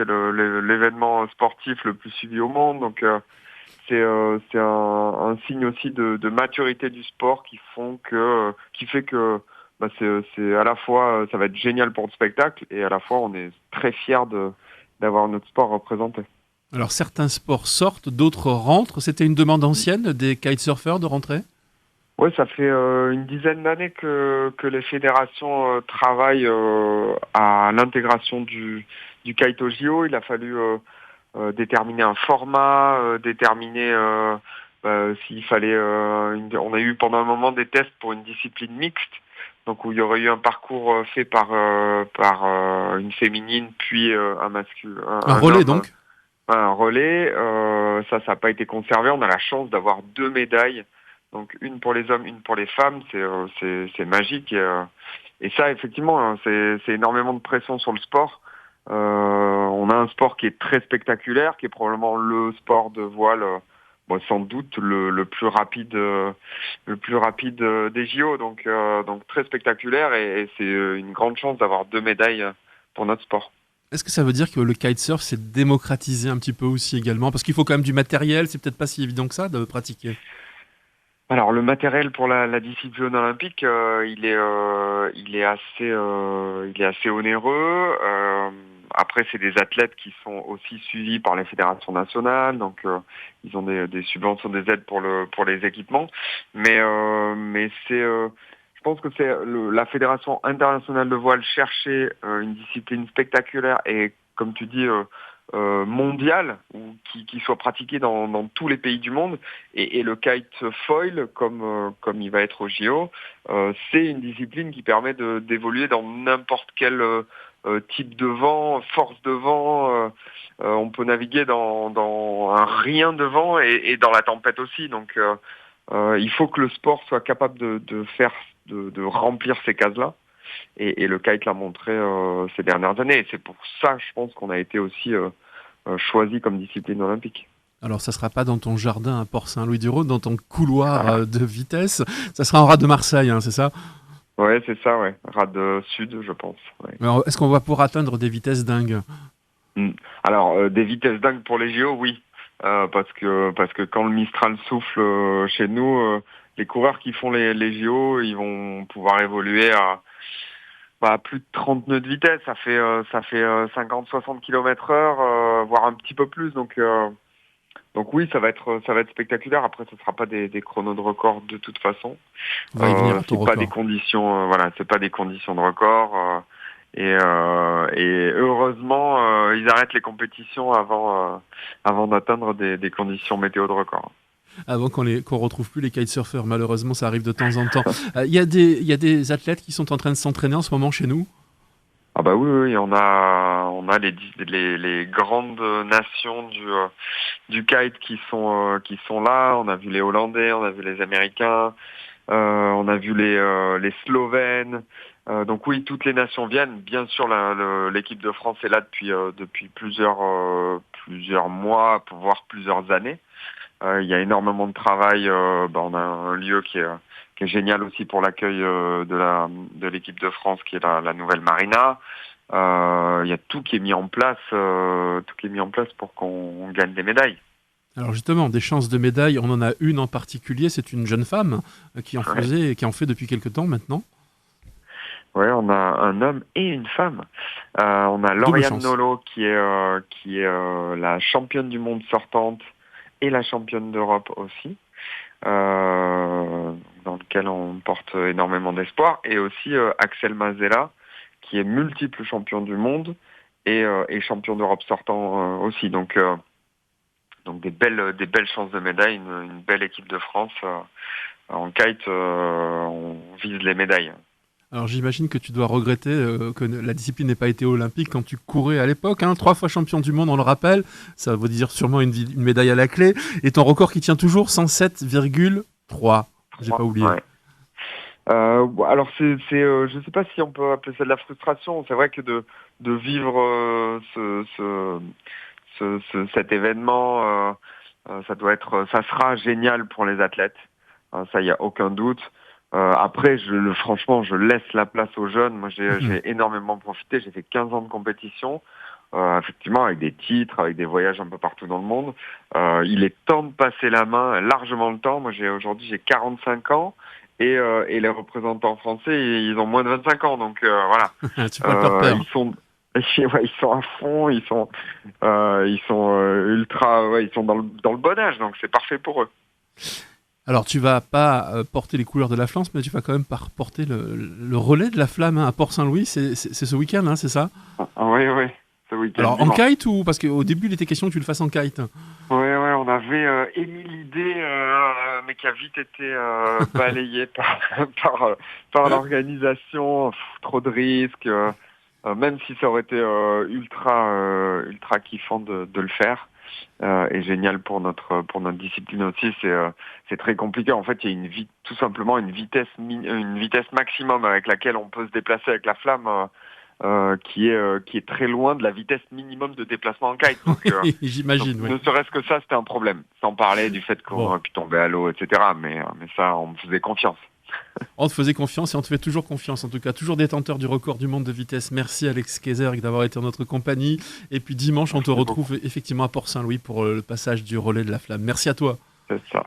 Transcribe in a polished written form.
c'est l'événement sportif le plus suivi au monde. Donc c'est un signe aussi de maturité du sport qui fait que c'est à la fois ça va être génial pour le spectacle et à la fois on est très fiers d'avoir notre sport représenté. Alors certains sports sortent, d'autres rentrent. C'était une demande ancienne des kitesurfers de rentrer? Oui, ça fait une dizaine d'années que les fédérations travaillent à l'intégration du kite au JO. Il a fallu déterminer un format, déterminer s'il fallait. On a eu pendant un moment des tests pour une discipline mixte, donc où il y aurait eu un parcours fait par une féminine puis un masculin, Un un relais homme, donc? un relais. Ça n'a pas été conservé. On a la chance d'avoir deux médailles, donc une pour les hommes, une pour les femmes. C'est magique. Et ça, effectivement, hein, c'est énormément de pression sur le sport. On a un sport qui est très spectaculaire, qui est probablement le sport de voile, sans doute le plus rapide des JO. Donc très spectaculaire et c'est une grande chance d'avoir deux médailles pour notre sport. Est-ce que ça veut dire que le kitesurf s'est démocratisé un petit peu aussi également? Parce qu'il faut quand même du matériel, c'est peut-être pas si évident que ça de pratiquer. Alors le matériel pour la discipline olympique, il est assez onéreux. Après, c'est des athlètes qui sont aussi suivis par les fédérations nationales, donc ils ont des subventions, des aides pour les équipements. Mais je pense que la fédération internationale de voile cherchait une discipline spectaculaire et, comme tu dis, mondiale ou qui soit pratiquée dans tous les pays du monde. Et le kite foil, comme il va être au JO, c'est une discipline qui permet d'évoluer dans n'importe quel type de vent, force de vent. On peut naviguer dans un rien de vent et dans la tempête aussi. Donc il faut que le sport soit capable de remplir ces cases-là. Et le kite l'a montré ces dernières années. Et c'est pour ça, je pense, qu'on a été aussi choisi comme discipline olympique. Alors ça sera pas dans ton jardin à Port-Saint-Louis-du-Rhône, dans ton couloir de vitesse, ça sera en rade de Marseille, hein, c'est ça? Ouais, c'est ça, ouais. Rade sud, je pense. Ouais. Alors, est-ce qu'on va pouvoir atteindre des vitesses dingues? Mm. Alors, des vitesses dingues pour les JO, oui. Parce que quand le Mistral souffle chez nous, les coureurs qui font les JO, ils vont pouvoir évoluer à plus de 30 nœuds de vitesse. Ça fait 50-60 km heure, voire un petit peu plus. Donc oui, ça va être spectaculaire. Après, ce sera pas des chronos de record de toute façon. On va y venir à ton C'est pas des record. conditions, voilà, c'est pas des conditions de record. Et heureusement, ils arrêtent les compétitions avant d'atteindre des conditions météo de record. Avant qu'on retrouve plus les kitesurfers, malheureusement ça arrive de temps en temps. Il y a des athlètes qui sont en train de s'entraîner en ce moment chez nous? Ah bah oui, oui, on a les grandes nations du kite qui sont là. On a vu les Hollandais, on a vu les Américains, on a vu les Slovènes. Donc oui, toutes les nations viennent. Bien sûr, l'équipe de France est là depuis plusieurs mois, voire plusieurs années. Il y a énormément de travail. On a un lieu qui est génial aussi pour l'accueil de l'équipe de France, qui est la nouvelle Marina. Il y a tout qui est mis en place pour qu'on gagne des médailles. Alors justement, des chances de médaille, on en a une en particulier, c'est une jeune femme qui en Ouais. faisait et qui en fait depuis quelque temps maintenant. Ouais, on a un homme et une femme. On a Double Lauriane chance. Nolo qui est la championne du monde sortante et la championne d'Europe aussi, dans lequel on porte énormément d'espoir. Et aussi Axel Mazella qui est multiple champion du monde et champion d'Europe sortant aussi. Donc des belles chances de médaille, une belle équipe de France. En kite, on vise les médailles. Alors j'imagine que tu dois regretter que la discipline n'ait pas été olympique quand tu courais à l'époque, hein, 3 fois champion du monde, on le rappelle, ça veut dire sûrement une médaille à la clé, et ton record qui tient toujours 107,3, j'ai pas 3, oublié. ouais. Alors je sais pas si on peut appeler ça de la frustration. C'est vrai que de vivre cet événement, ça sera génial pour les athlètes. Ça, il y a aucun doute. Après, franchement, je laisse la place aux jeunes. Moi, j'ai énormément profité. J'ai fait 15 ans de compétition. effectivement avec des titres, avec des voyages un peu partout dans le monde. Il est temps de passer la main, largement le temps. Moi aujourd'hui j'ai 45 ans et les représentants français ils ont moins de 25 ans, donc voilà. Tu peux leur perdre. Ils sont à fond, ils sont ultra, ils sont dans le bon âge, donc c'est parfait pour eux. Alors, tu vas pas porter les couleurs de la Flandre, mais tu vas quand même porter le relais de la flamme à Port-Saint-Louis. C'est ce week-end, hein, c'est ça? Oui, ce week-end. Alors, en kite ou parce qu'au début, il était question que tu le fasses en kite. Oui, on avait émis l'idée, mais qui a vite été balayée par l'organisation. Trop de risques, même si ça aurait été ultra kiffant de le faire. Et génial pour notre discipline aussi, c'est très compliqué. En fait, il y a tout simplement une vitesse maximum avec laquelle on peut se déplacer avec la flamme, qui est très loin de la vitesse minimum de déplacement en kite. Donc, j'imagine. Ne serait-ce que ça, c'était un problème. Sans parler du fait qu'on aurait pu tomber à l'eau, etc. Mais ça, on me faisait confiance. On te faisait confiance et on te fait toujours confiance, en tout cas, toujours détenteur du record du monde de vitesse. Merci Alex Kayser d'avoir été en notre compagnie. Et puis dimanche, on te retrouve effectivement à Port-Saint-Louis pour le passage du relais de la flamme. Merci à toi. C'est ça.